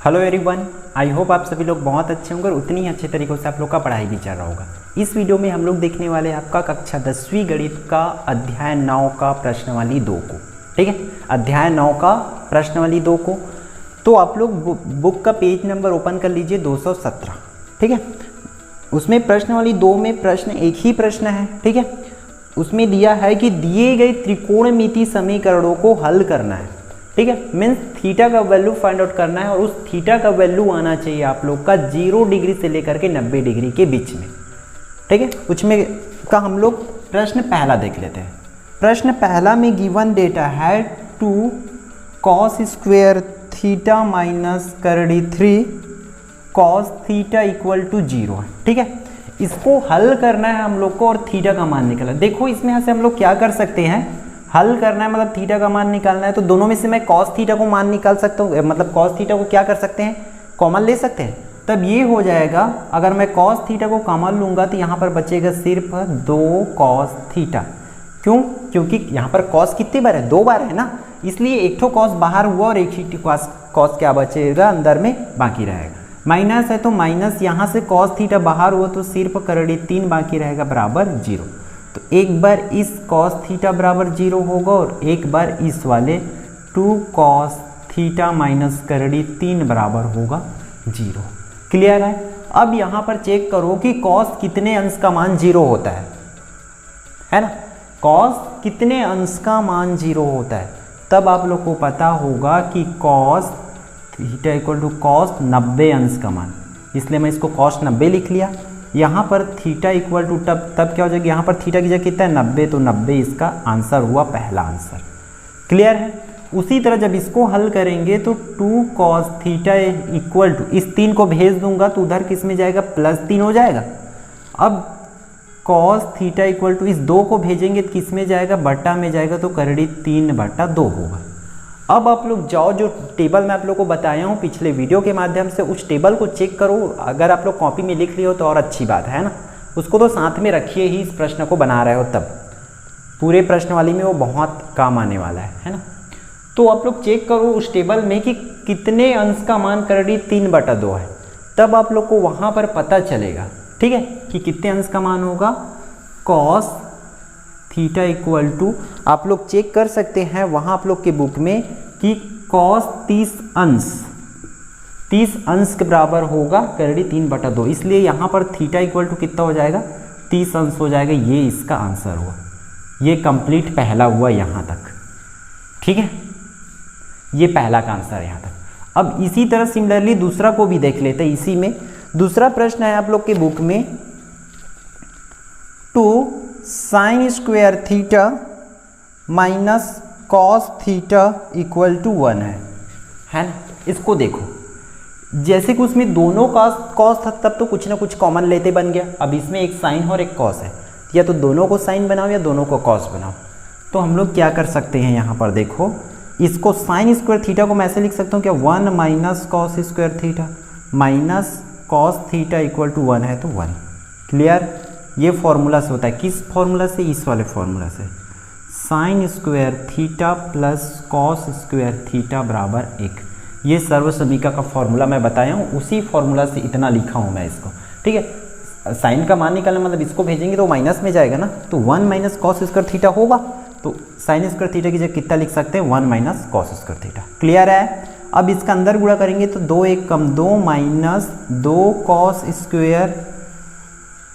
Hello everyone, I hope आप सभी लोग बहुत अच्छे होंगे और उतनी ही अच्छे तरीक़ों से आप लोग का पढ़ाई भी चल रहा होगा। इस वीडियो में हम लोग देखने वाले हैं आपका कक्षा 10वीं गणित का अध्याय 9 का प्रश्नावली 2 को। ठीक है, अध्याय 9 का प्रश्नावली 2 को। तो आप लोग बुक का पेज नंबर ओपन कर लीजिए 217। ठीक है, उसमें प्रश्नावली 2 में प्रश्न एक ही प्रश्न है। ठीक है, उसमें दिया है कि दिए गए त्रिकोणमिति समीकरणों को हल करना है। ठीक है, मीन्स थीटा का वैल्यू फाइंड आउट करना है और उस थीटा का वैल्यू आना चाहिए आप लोग का 0 डिग्री से लेकर के 90 डिग्री के बीच में। ठीक है, उसमें का हम लोग प्रश्न पहला देख लेते हैं। प्रश्न पहला में गिवन डेटा है 2 cos स्क्वेयर थीटा माइनस करड़ी 3 cos थीटा इक्वल टू 0 है। ठीक है, इसको हल करना है हम लोग को और थीटा का मान निकालना है। देखो इसमें यहाँ से हम लोग क्या कर सकते हैं, हल करना है मतलब थीटा का मान निकालना है। तो दोनों में से मैं cos थीटा को मान निकाल सकता हूँ, मतलब cos थीटा को क्या कर सकते हैं, कॉमन ले सकते हैं। तब ये हो जाएगा, अगर मैं cos थीटा को कॉमन लूँगा तो यहाँ पर बचेगा सिर्फ 2 cos थीटा। क्यों? क्योंकि यहाँ पर cos कितनी बार है, 2 बार है ना, इसलिए एक ठो cos बाहर हुआ और एक ही cos क्या बचेगा अंदर में बाकी रहेगा। माइनस है तो माइनस, यहाँ से cos थीटा बाहर हुआ तो सिर्फ करड़ी 3 बाकी रहेगा बराबर 0। तो एक बार इस cos थीटा बराबर 0 होगा और एक बार इस वाले 2 cos थीटा माइनस करड़ी 3 बराबर होगा 0। क्लियर है? अब यहाँ पर चेक करो कि cos कितने अंश का मान 0 होता है ना, cos कितने अंश का मान 0 होता है। तब आप लोग को पता होगा कि cos theta equal to cos 90 अंश का मान, इसलिए मैं इसको cos 90 लिख लिया। यहाँ पर थीटा इक्वल टू तब क्या हो जाएगा, यहाँ पर थीटा की जगह कितना है 90, तो 90 इसका आंसर हुआ, पहला आंसर। क्लियर है? उसी तरह जब इसको हल करेंगे तो 2 cos थीटा इक्वल टू, इस 3 को भेज दूंगा तो उधर किस में जाएगा, +3 हो जाएगा। अब cos थीटा इक्वल टू इस 2 को भेजेंगे तो किस में जाएगा, बटा में जाएगा, तो करड़ी 3/2 होगा। अब आप लोग जाओ, जो टेबल मैं आप लोग को बताया हूँ पिछले वीडियो के माध्यम से, उस टेबल को चेक करो। अगर आप लोग कॉपी में लिख लिए हो तो और अच्छी बात है ना, उसको तो साथ में रखिए ही, इस प्रश्न को बना रहे हो तब पूरे प्रश्नवाली में वो बहुत काम आने वाला है ना। तो आप लोग चेक करो उस टेबल में कि कितने अंश का मान करड़ी 3/2 है, तब आप लोग को वहाँ पर पता चलेगा। ठीक है, कि कितने अंश का मान होगा। cos थीटा इक्वल टू, आप लोग चेक कर सकते हैं वहाँ आप लोग के बुक में कि cos 30 अंश के बराबर होगा करड़ी 3/2, इसलिए यहाँ पर थीटा इक्वल टू कितना हो जाएगा, 30 अंश हो जाएगा। ये इसका आंसर हुआ, ये कंप्लीट पहला हुआ यहाँ तक। ठीक है, ये पहला का आंसर है यहाँ तक। अब इसी तरह सिमिलरली दूसरा को भी देख लेते हैं। इसी में दूसरा प्रश्न है आप लोग के बुक में 2 sin square theta minus cos theta equal to 1 है ना। इसको देखो, जैसे कि उसमें दोनों cos था तब तो कुछ ना कुछ कॉमन लेते बन गया। अब इसमें एक sin और एक cos है, या तो दोनों को sin बनाओ या दोनों को cos बनाओ। तो हम लोग क्या कर सकते हैं, यहाँ पर देखो, इसको sin स्क्वेयर थीटा को मैं ऐसे लिख सकता हूँ क्या, 1 minus cos square theta minus cos theta equal to 1 है तो 1। क्लियर? ये फॉर्मूला से होता है, किस फॉर्मूला से, इस वाले फॉर्मूला से, sign square theta plus cos square theta बराबर 1। ये सर्वसमीका का फॉर्मूला मैं बताया हूँ, उसी फॉर्मूला से इतना लिखा हूँ मैं इसको। ठीक है, साइन का मान निकालना मतलब इसको भेजेंगे तो माइनस में जाएगा ना, तो 1 माइनस कॉस स्क्वायर थीटा होगा, तो साइन स्क्वायर थीटा की जगह कितना लिख सकते हैं, 1 minus cos square theta. Clear है? अब इसका अंदर गुणा करेंगे तो 2 1 कम 2 माइनस 2 कॉस स्क्वायर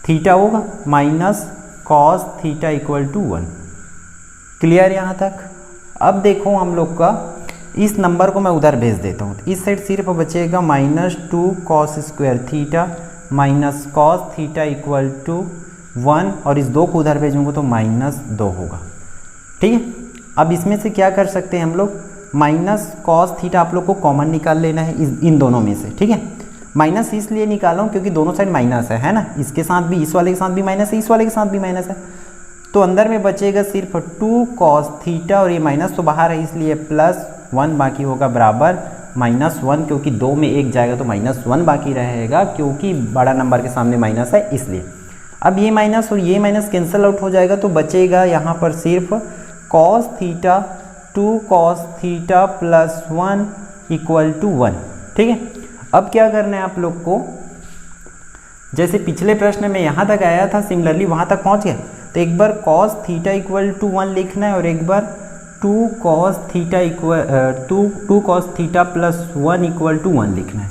थीटा होगा minus cos theta equal to 1। Clear यहाँ तक? अब देखो हम लोग का इस नंबर को मैं उधर भेज देता हूँ, इस साइड सिर्फ बचेगा -2 cos square theta minus cos theta equal to 1, और इस 2 को उधर भेजूंगा तो -2 होगा। ठीक है, अब इसमें से क्या कर सकते हैं हम लोग, माइनस कॉस थीटा आप लोग को कॉमन निकाल लेना है इन दोनों में से। ठीक है, माइनस इसलिए निकाला हूँ क्योंकि दोनों साइड माइनस है ना, इसके साथ भी, इस वाले के साथ भी माइनस है, इस वाले के साथ भी माइनस है, तो अंदर में बचेगा सिर्फ 2 cos थीटा, और ये माइनस तो बाहर है इसलिए +1 बाकी होगा बराबर -1, क्योंकि 2 में 1 जाएगा तो -1 बाकी रहेगा, क्योंकि बड़ा नंबर के सामने माइनस है इसलिए। अब ये माइनस और ये माइनस कैंसिल आउट हो जाएगा, तो बचेगा यहाँ पर सिर्फ cos थीटा 2 cos थीटा +1 = 1। ठीक है, अब क्या करना है आप लोग को, जैसे पिछले प्रश्न में यहाँ तक आया था सिमिलरली वहाँ तक पहुँच गया, तो एक बार cos थीटा इक्वल टू 1 लिखना है और एक बार 2 cos theta plus 1 equal to 1 लिखना है।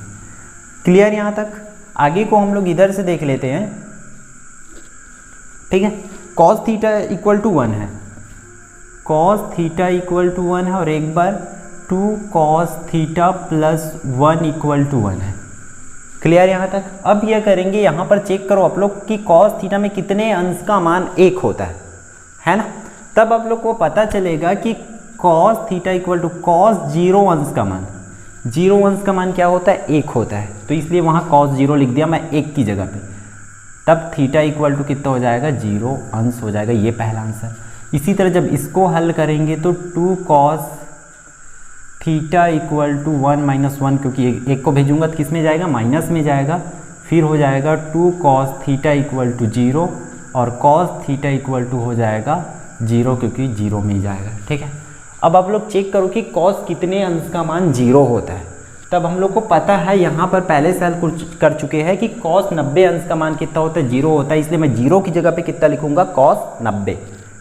क्लियर यहाँ तक? आगे को हम लोग इधर से देख लेते हैं, ठीक है। cos थीटा इक्वल टू 1 है, cos थीटा इक्वल टू 1 है और एक बार 2 cos theta plus 1 equal to 1 है। क्लियर यहाँ तक? अब यह करेंगे, यहाँ पर चेक करो आप लोग कि cos थीटा में कितने अंश का मान 1 होता है ना। तब आप लोग को पता चलेगा कि cos theta equal to cos 0 अंश का मान, 0 अंश का मान क्या होता है? 1 होता है। तो इसलिए वहाँ cos 0 लिख दिया मैं 1 की जगह पे। तब थीटा इक्वल टू कितना हो जाएगा? 0 अंश हो जाएगा। ये पहला आंसर। इसी तरह जब इसको हल करेंगे तो 2 cos theta equal to 1 minus 1, क्योंकि एक को भेजूंगा तो किस में जाएगा? माइनस में जाएगा। फिर हो जाएगा 2 cos थीटा इक्वल टू 0 और cos थीटा इक्वल टू हो जाएगा 0, क्योंकि 0 में ही जाएगा। ठीक है। अब आप लोग चेक करो कि cos कितने अंश का मान 0 होता है। तब हम लोग को पता है, यहाँ पर पहले से हल कर चुके हैं कि cos 90 अंश का मान कितना होता है? 0 होता है। इसलिए मैं 0 की जगह पे कितना लिखूंगा? cos 90।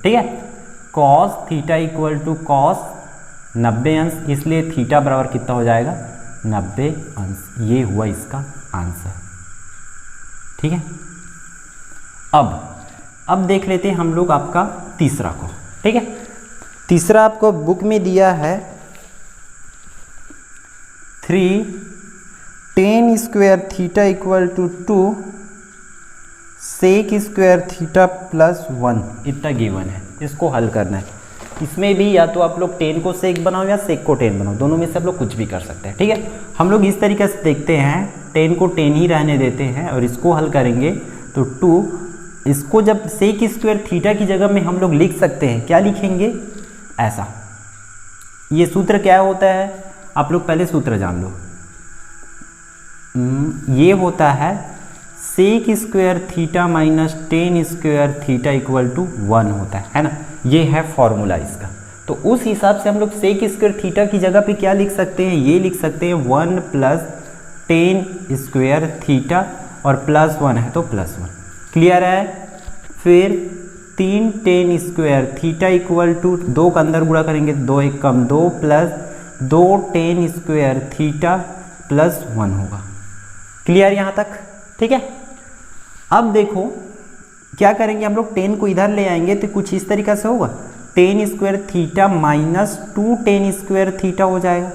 ठीक है। cos theta equal to cos 90 अंश, इसलिए थीटा बराबर कितना हो जाएगा? 90 अंश। ये हुआ इसका आंसर। ठीक है। अब देख लेते हैं हम लोग आपका तीसरा को। ठीक है। तीसरा आपको बुक में दिया है 3 tan square theta equal to 2 sec square theta plus 1, इतना गिवन है। इसको हल करना है। इसमें भी या तो आप लोग tan को sec बनाओ या sec को tan बनाओ, दोनों में से आप लोग कुछ भी कर सकते हैं। ठीक है। हम लोग इस तरीके से देखते हैं, tan को tan ही रहने देते हैं और इसको हल करेंगे तो 2, इसको जब sec स्क्वायर थीटा की जगह में हम लोग लिख सकते हैं। क्या लिखेंगे? ऐसा। ये सूत्र क्या होता है? आप लोग पहले सूत्र जान लो। ये होता है sec square theta minus tan square theta equal to 1 होता है ना। ये है फॉर्मूला इसका। तो उस हिसाब से हम लोग sec स्क्वायर थीटा की जगह पे क्या लिख सकते हैं? ये लिख सकते हैं 1 प्लस tan स्क्वायर थीटा और प्लस 1 है तो प्लस 1। क्लियर है? फिर 3 tan square theta equal to 2 का अंदर गुणा करेंगे, 2 1 कम 2 plus 2 tan square theta plus 1 होगा। क्लियर यहाँ तक? ठीक है। अब देखो क्या करेंगे हम लोग, tan को इधर ले आएंगे तो कुछ इस तरीके से होगा, tan square theta minus 2 tan square theta हो जाएगा।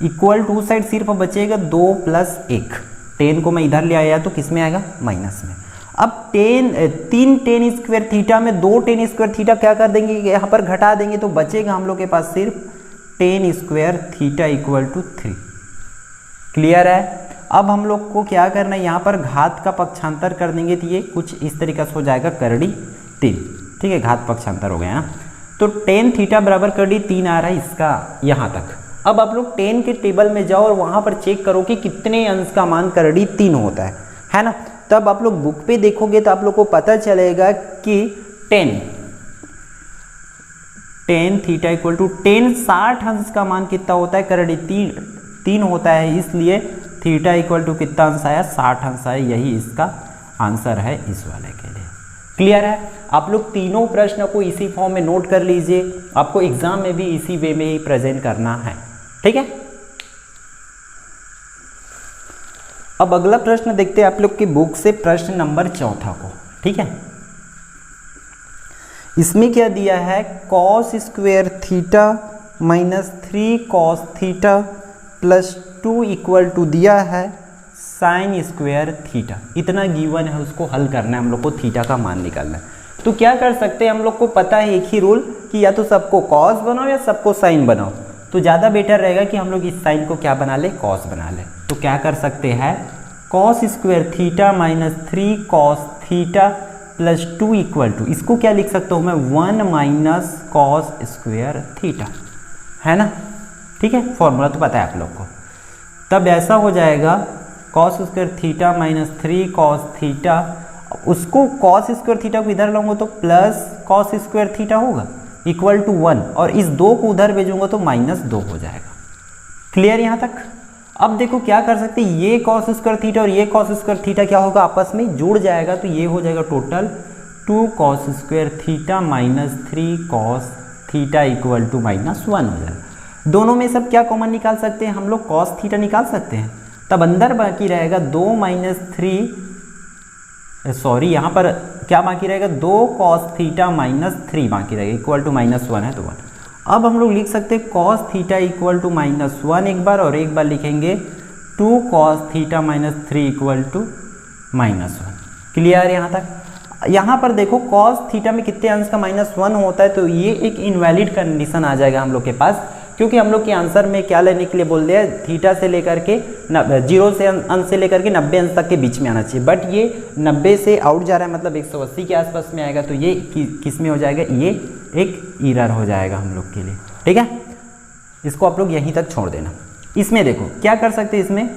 इक्वल टू साइड सिर्फ बचेगा 2 प्लस 1। tan को मैं इधर ले आया तो किस में आएगा? माइनस में। अब 3 tan स्क्वायर थीटा में 2 tan स्क्वायर थीटा क्या कर देंगे? यहाँ पर घटा देंगे तो बचेगा हम लोग के पास सिर्फ tan square theta equal to 3। Clear है? अब हम लोग को क्या करना है, यहाँ पर घात का पक्षांतर कर देंगे तो ये कुछ इस तरीके से हो जाएगा करड़ी 3। ठीक है। घात पक्षांतर हो गया ना। तो tan थीटा बराबर करड़ी 3 आ रहा है इसका यहाँ तक। अब आप लोग tan के टेबल में जाओ और वहाँ पर चेक करो कि कितने अंश का मान करड़ी 3 होता है ना। तब आप लोग बुक पे देखोगे तो आप लोग को पता चलेगा कि tan theta equal to tan 60 अंश का मान कितना होता है? करड़ी 3 होता है। इसलिए थीटा इक्वल टू कितना अंश आया? 60 अंश आया। यही इसका आंसर है इस वाले के लिए। क्लियर है? आप लोग तीनों प्रश्न को इसी फॉर्म में नोट कर लीजिए। आपको एग्जाम में भी इसी वे में ही प्रेजेंट करना है। ठीक है। अब अगला प्रश्न देखते हैं आप लोग की बुक से, प्रश्न नंबर 4 को। ठीक है। इसमें क्या दिया है? cos square theta minus 3 cos theta plus 2 equal to दिया है साइन स्क्वायर थीटा। इतना गिवन है, उसको हल करना है हम लोग को, थीटा का मान निकालना है। तो क्या कर सकते हैं, हम लोग को पता है एक ही रूल कि या तो सबको cos बनाओ या सबको साइन बनाओ। तो ज़्यादा बेटर रहेगा कि हम लोग इस साइन को क्या बना ले? cos बना ले। तो क्या कर सकते हैं? cos square theta minus 3 cos theta plus 2 equal to, इसको क्या लिख सकता हूँ मैं? 1 माइनस cos स्क्वायर थीटा, है ना। ठीक है। फॉर्मूला तो पता है आप लोग को। तब ऐसा हो जाएगा cos square theta minus 3 cos theta, उसको cos स्क्वायर थीटा को इधर लाऊंगा तो प्लस cos स्क्वायर थीटा होगा इक्वल टू 1, और इस 2 को उधर भेजूंगा तो -2 हो जाएगा। क्लियर यहाँ तक? अब देखो क्या कर सकते हैं, ये कॉस स्क्वायर थीटा और ये कॉस स्क्वायर थीटा क्या होगा, आपस में जुड़ जाएगा, तो ये हो जाएगा total 2 cos square theta minus 3 cos theta equal to -1 हो जाएगा। दोनों में सब क्या कॉमन निकाल सकते हैं हम लोग, कॉस थीटा निकाल सकते हैं, तब अंदर बाकी रहेगा 2 माइनस 3, सॉरी यहाँ पर क्या बाकी रहेगा, 2 कॉस थीटा माइनस 3 बाकी रहेगा, इक्वल टू -1 है तो 1। अब हम लोग लिख सकते हैं कॉस थीटा इक्वल टू -1 एक बार, और एक बार लिखेंगे 2 cos theta minus 3 equal to -1। Clear है यहाँ तक। यहाँ पर देखो कॉस थीटा में कितने अंश का -1 होता है, तो ये एक इनवैलिड कंडीशन आ जाएगा हम लोग के पास, क्योंकि हम लोग के आंसर में क्या लेने के लिए बोल दिया है, थीटा से लेकर के 0 से अंश से लेकर के 90 अंश तक के बीच में आना चाहिए, बट ये 90 से आउट जा रहा है, मतलब 180 के आसपास में आएगा, तो ये किस में हो जाएगा, ये एक एरर हो जाएगा हम लोग के लिए। ठीक है, इसको आप लोग यहीं तक छोड़ देना। इसमें देखो क्या कर सकते हैं, इसमें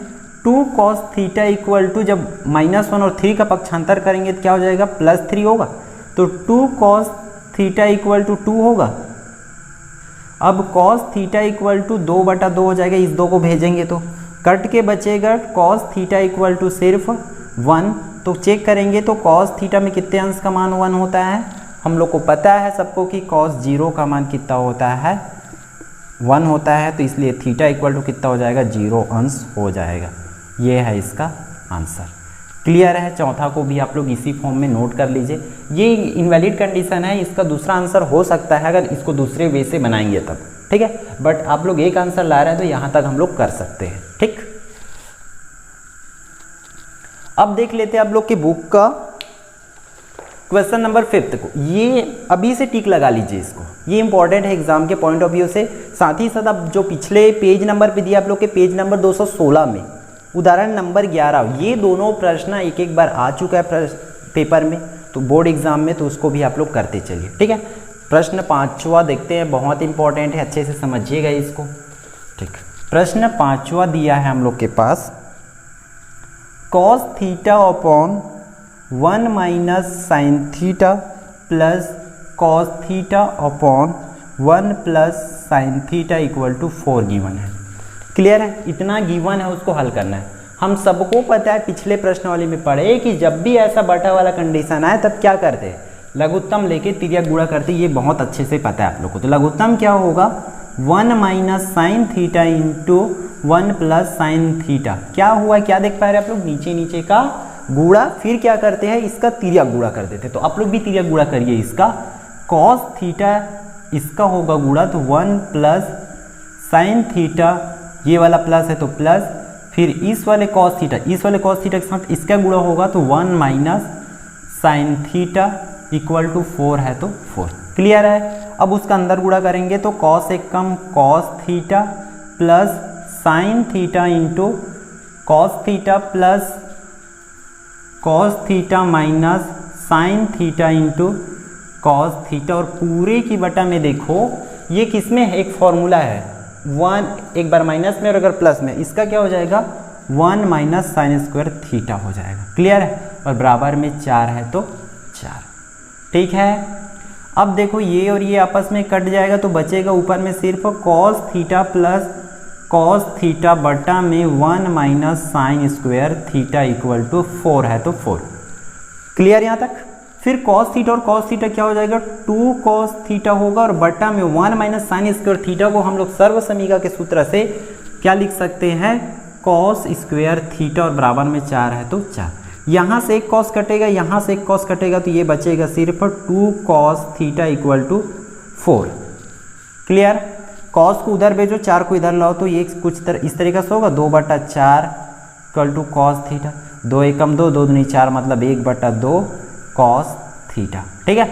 2 कॉस थीटा इक्वल टू जब -1 और 3 का पक्षांतर करेंगे तो क्या हो जाएगा, +3 होगा, तो 2 कॉस थीटा इक्वल टू 2 होगा। अब कॉस थीटा इक्वल टू 2/2 हो जाएगा, इस 2 को भेजेंगे तो कट के बचेगा कॉस थीटा इक्वल टू सिर्फ 1। तो चेक करेंगे तो कॉस थीटा में कितने अंश का मान 1 होता है, हम लोग को पता है सबको कि कॉस 0 का मान कितना होता है, 1 होता है, तो इसलिए थीटा इक्वल टू कितना हो जाएगा, 0 अंश हो जाएगा। ये है इसका आंसर। क्लियर है। चौथा को भी आप लोग इसी फॉर्म में नोट कर लीजिए। ये इनवैलिड कंडीशन है, इसका दूसरा आंसर हो सकता है अगर इसको दूसरे वे से बनाएंगे तब, ठीक है, बट आप लोग एक आंसर ला रहे हैं तो यहाँ तक हम लोग कर सकते हैं। ठीक, अब देख लेते हैं आप लोग की बुक का क्वेश्चन नंबर 5 को। ये अभी से टिक लगा लीजिए इसको, ये इंपॉर्टेंट है एग्जाम के पॉइंट ऑफ व्यू से। साथ ही साथ अब जो पिछले पेज नंबर पे दिया आप लोग के पेज नंबर 216 में उदाहरण नंबर 11, ये दोनों प्रश्न एक बार आ चुका है पेपर में, तो बोर्ड एग्जाम में, तो उसको भी आप लोग करते चलिए। ठीक है, प्रश्न 5वां देखते हैं, बहुत इंपॉर्टेंट है, अच्छे से समझिएगा इसको। ठीक, प्रश्न 5वां दिया है हम लोग के पास, cos theta upon 1 minus sine theta plus cos theta upon 1 plus sine theta equal to 4 given है। क्लियर है, इतना गिवन है, उसको हल करना है। हम सबको पता है, पिछले प्रश्न वाले में पढ़े कि जब भी ऐसा बटा वाला कंडीशन आए तब क्या करते हैं, लघुत्तम लेके तिर्यक गुणा करते, ये बहुत अच्छे से पता है आप लोग को। तो लघुत्तम क्या होगा, 1 minus sine theta into 1 plus sine theta. क्या हुआ, क्या देख पा रहे हैं आप लोग, नीचे नीचे का गुणा, फिर क्या करते हैं, इसका तिर्यक गुणा कर देते। तो आप लोग भी तिर्यक गुणा करिए इसका, कॉस थीटा इसका होगा गुणा, तो 1 प्लस साइन थीटा, ये वाला प्लस है तो प्लस, फिर इस वाले कॉस थीटा, इस वाले कॉस थीटा के साथ इसका गुणा होगा, तो 1 minus sine theta equal to 4 है तो 4। क्लियर है। अब उसका अंदर गुणा करेंगे तो कॉस एक कम cos theta plus sine theta into cos theta plus cos theta minus sine theta into cos theta, और पूरे की बटा में देखो ये किसमें है, एक फॉर्मूला है 1, एक बार माइनस में और अगर प्लस में, इसका क्या हो जाएगा 1 माइनस साइन स्क्वायर थीटा हो जाएगा। क्लियर है, और बराबर में 4 है तो 4। ठीक है, अब देखो ये और ये आपस में कट जाएगा तो बचेगा ऊपर में सिर्फ cos theta plus cos theta बटा में 1 minus sine square theta equal to 4 है तो 4। क्लियर यहाँ तक। फिर कॉस थीटा और कॉस थीटा क्या हो जाएगा, 2 कॉस थीटा होगा, और बटा में 1 माइनस साइन स्क्वायर थीटा को हम लोग सर्वसमीका के सूत्र से क्या लिख सकते हैं, कॉस स्क्वायर थीटा, और बराबर में 4 है तो 4। यहाँ से एक कॉस कटेगा, यहाँ से एक कॉस कटेगा, तो ये बचेगा सिर्फ 2 cos theta equal to 4। Clear. Cos को उधर भेजो, 4 को इधर लाओ, तो ये कुछ इस तरीके से होगा, 2/4 इक्वल टू कॉस थीटा, 2 एकम 2, 2 दूनी 4, मतलब 1/2 कॉस थीटा। ठीक है,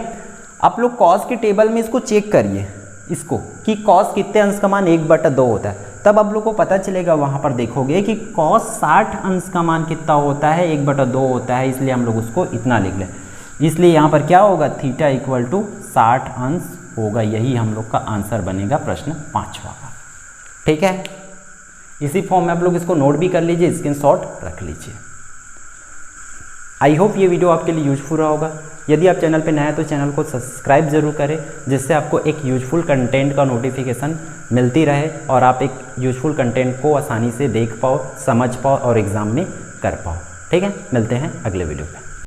आप लोग कॉस के टेबल में इसको चेक करिए, इसको कि कॉस कितने अंश का मान 1/2 होता है, तब आप लोग को पता चलेगा। वहाँ पर देखोगे कि कॉस 60 अंश का मान कितना होता है, 1/2 होता है, इसलिए हम लोग उसको इतना लिख लें। इसलिए यहाँ पर क्या होगा, थीटा इक्वल टू 60 अंश होगा। यही हम लोग का आंसर बनेगा प्रश्न 5वां का। ठीक है, इसी फॉर्म में आप लोग इसको नोट भी कर लीजिए, स्क्रीनशॉट रख लीजिए। आई होप ये वीडियो आपके लिए यूजफुल रहा होगा। यदि आप चैनल पे नए हैं तो चैनल को सब्सक्राइब जरूर करें, जिससे आपको एक यूजफुल कंटेंट का नोटिफिकेशन मिलती रहे और आप एक यूजफुल कंटेंट को आसानी से देख पाओ, समझ पाओ और एग्ज़ाम में कर पाओ। ठीक है, मिलते हैं अगले वीडियो पे।